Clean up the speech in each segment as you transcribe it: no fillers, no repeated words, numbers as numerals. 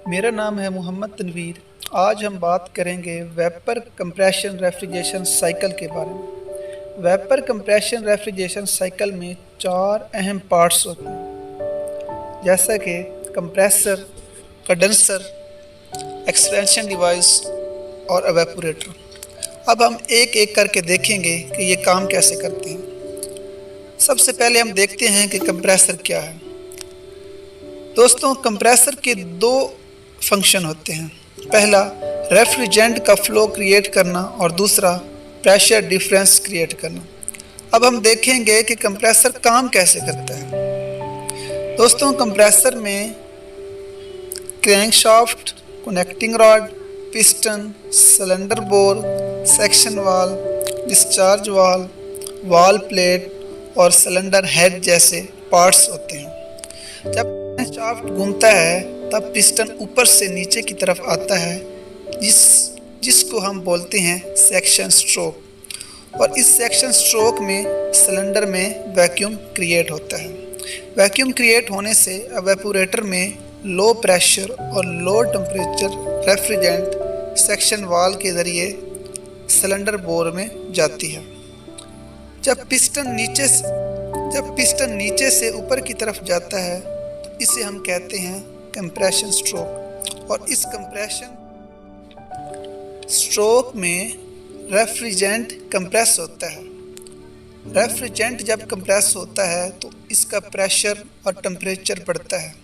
मेरा नाम है मोहम्मद तनवीर। आज हम बात करेंगे वेपर कंप्रेशन रेफ्रिजरेशन साइकिल के बारे में। वेपर कंप्रेशन रेफ्रिजरेशन साइकिल में चार अहम पार्ट्स होते हैं, जैसा कि कंप्रेसर, कंडेंसर, एक्सपेंशन डिवाइस और एवेपोरेटर। अब हम एक एक करके देखेंगे कि ये काम कैसे करते हैं। सबसे पहले हम देखते हैं कि कंप्रेसर क्या है। दोस्तों, कंप्रेसर के दो फंक्शन होते हैं। पहला, रेफ्रिजरेंट का फ्लो क्रिएट करना और दूसरा, प्रेशर डिफरेंस क्रिएट करना। अब हम देखेंगे कि कंप्रेसर काम कैसे करता है। दोस्तों, कंप्रेसर में crankshaft, connecting rod, piston, cylinder bore, section वाल, डिस्चार्ज वाल, वाल प्लेट और सिलेंडर हेड जैसे पार्ट्स होते हैं। जब शाफ्ट घूमता है तब पिस्टन ऊपर से नीचे की तरफ आता है, जिसको हम बोलते हैं सेक्शन स्ट्रोक। और इस सेक्शन स्ट्रोक में सिलेंडर में वैक्यूम क्रिएट होता है। वैक्यूम क्रिएट होने से एवेपोरेटर में लो प्रेशर और लो टेम्परेचर रेफ्रिजरेंट सेक्शन वाल के ज़रिए सिलेंडर बोर में जाती है। जब पिस्टन नीचे से ऊपर की तरफ जाता है तो इसे हम कहते हैं कंप्रेशन स्ट्रोक। और इस कंप्रेशन स्ट्रोक में रेफ्रिजरेंट कंप्रेस होता है। रेफ्रिजरेंट जब कंप्रेस होता है तो इसका प्रेशर और टेम्परेचर बढ़ता है।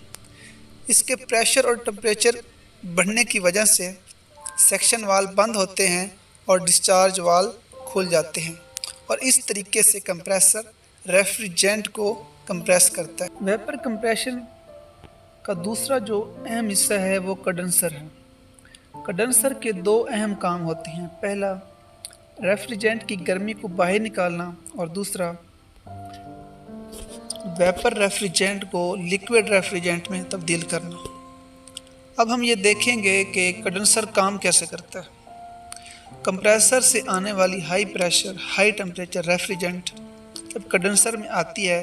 इसके प्रेशर और टेम्परेचर बढ़ने की वजह से सेक्शन वाल बंद होते हैं और डिस्चार्ज वाल खुल जाते हैं, और इस तरीके से कंप्रेसर रेफ्रिजरेंट को कंप्रेस करता है। वेपर कंप्रेशन का दूसरा जो अहम हिस्सा है वो कंडेंसर है। कंडेंसर के दो अहम काम होते हैं। पहला, रेफ्रिजरेंट की गर्मी को बाहर निकालना और दूसरा, वेपर रेफ्रिजरेंट को लिक्विड रेफ्रिजरेंट में तब्दील करना। अब हम ये देखेंगे कि कंडेंसर काम कैसे करता है। कंप्रेसर से आने वाली high pressure high temperature refrigerant जब कंडेंसर में आती है,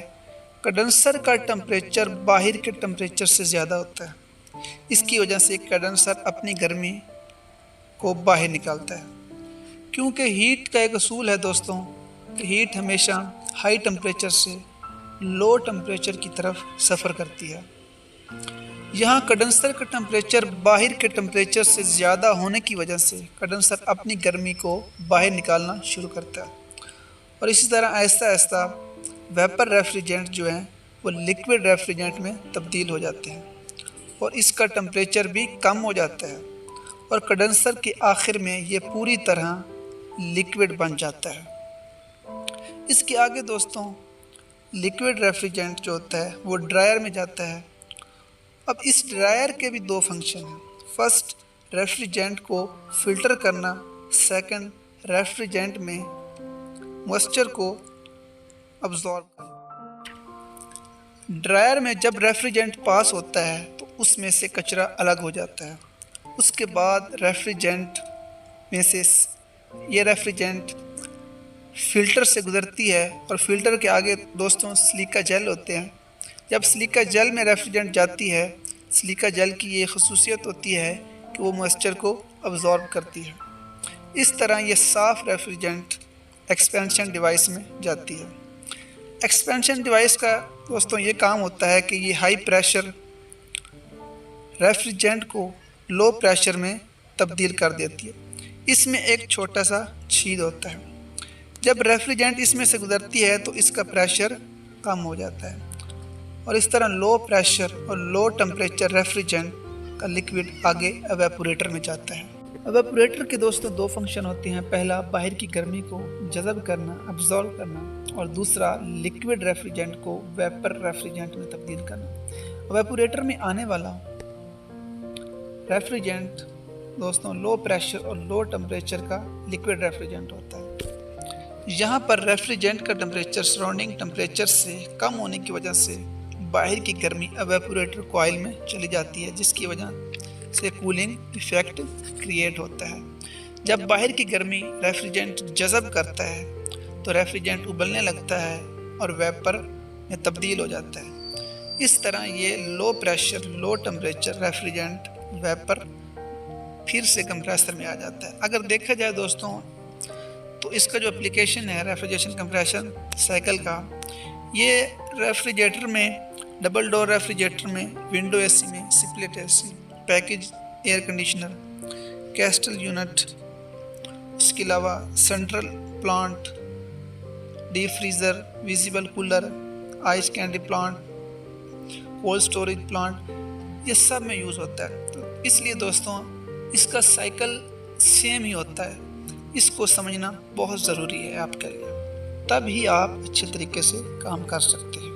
कंडेंसर का टेम्परेचर बाहर के टेम्परेचर से ज़्यादा होता है। इसकी वजह से कंडेंसर अपनी गर्मी को बाहर निकालता है। क्योंकि हीट का एक असूल है दोस्तों कि हीट हमेशा हाई टेम्परेचर से लो टेम्परेचर की तरफ सफ़र करती है। यहाँ कंडेंसर का टेम्परेचर बाहर के टेम्परेचर से ज़्यादा होने की वजह से कंडेंसर अपनी गर्मी को बाहर निकालना शुरू करता है, और इसी तरह आहिस्ता आहिस्ता वेपर रेफ्रिजरेंट जो हैं वो लिक्विड रेफ्रिजरेंट में तब्दील हो जाते हैं, और इसका टेम्परेचर भी कम हो जाता है, और कंडेंसर के आखिर में ये पूरी तरह लिक्विड बन जाता है। इसके आगे दोस्तों, लिक्विड रेफ्रिजरेंट जो होता है वो ड्रायर में जाता है। अब इस ड्रायर के भी दो फंक्शन हैं। फर्स्ट, रेफ्रिजरेंट को फिल्टर करना। सेकंड, रेफ्रिजरेंट में मॉइस्चर को अब्जॉर्ब करना। ड्रायर में जब रेफ्रिजरेंट पास होता है तो उसमें से कचरा अलग हो जाता है। उसके बाद रेफ्रिजरेंट में से ये रेफ्रिजरेंट फ़िल्टर से गुजरती है, और फिल्टर के आगे दोस्तों सिलिका जेल होते हैं। जब सिलिका जेल में रेफ्रिजरेंट जाती है, सिलिका जेल की ये खसूसियत होती है कि वो मॉइस्चर को अब्जॉर्ब करती है। इस तरह ये साफ़ रेफ्रिजरेंट एक्सपेंशन डिवाइस में जाती है। एक्सपेंशन डिवाइस का दोस्तों ये काम होता है कि ये हाई प्रेशर रेफ्रिजरेंट को लो प्रेशर में तब्दील कर देती है। इसमें एक छोटा सा छेद होता है। जब रेफ्रिजरेंट इसमें से गुजरती है तो इसका प्रेशर कम हो जाता है, और इस तरह लो प्रेशर और लो टेम्परेचर रेफ्रिजरेंट का लिक्विड आगे एवेपोरेटर में जाता है। एवेपोरेटर के दोस्तों दो फंक्शन होते हैं। पहला, बाहर की गर्मी को जज़ब करना, अब्जॉर्ब करना, और दूसरा, लिक्विड रेफ्रिजरेंट को वेपर रेफ्रिजरेंट में तब्दील करना। एवेपोरेटर में आने वाला रेफ्रिजरेंट दोस्तों लो प्रेशर और लो टेम्परेचर का लिक्विड रेफ्रिजरेंट होता है। यहाँ पर रेफ्रिजरेंट का टेम्परेचर सराउंडिंग टेम्परेचर से कम होने की वजह से बाहर की गर्मी एवेपोरेटर कॉइल में चली जाती है, जिसकी वजह से कूलिंग इफेक्ट क्रिएट होता है। जब बाहर की गर्मी रेफ्रिजरेंट जज़ब करता है तो रेफ्रिजरेंट उबलने लगता है और वेपर में तब्दील हो जाता है। इस तरह ये low pressure low temperature refrigerant vapour फिर से कंप्रेसर में आ जाता है। अगर देखा जाए दोस्तों तो इसका जो एप्लीकेशन है रेफ्रिजरेशन कंप्रेशन साइकिल का, ये रेफ्रिजरेटर में, डबल डोर रेफ्रिजरेटर में, विंडो एसी में, split AC, package air conditioner, castle unit, इसके अलावा central plant, deep freezer, visible cooler, ice candy plant, cold storage plant, ये सब में यूज़ होता है। तो इसलिए दोस्तों इसका साइकिल सेम ही होता है, इसको समझना बहुत ज़रूरी है आपके लिए, तभी आप अच्छे तरीके से काम कर सकते हैं।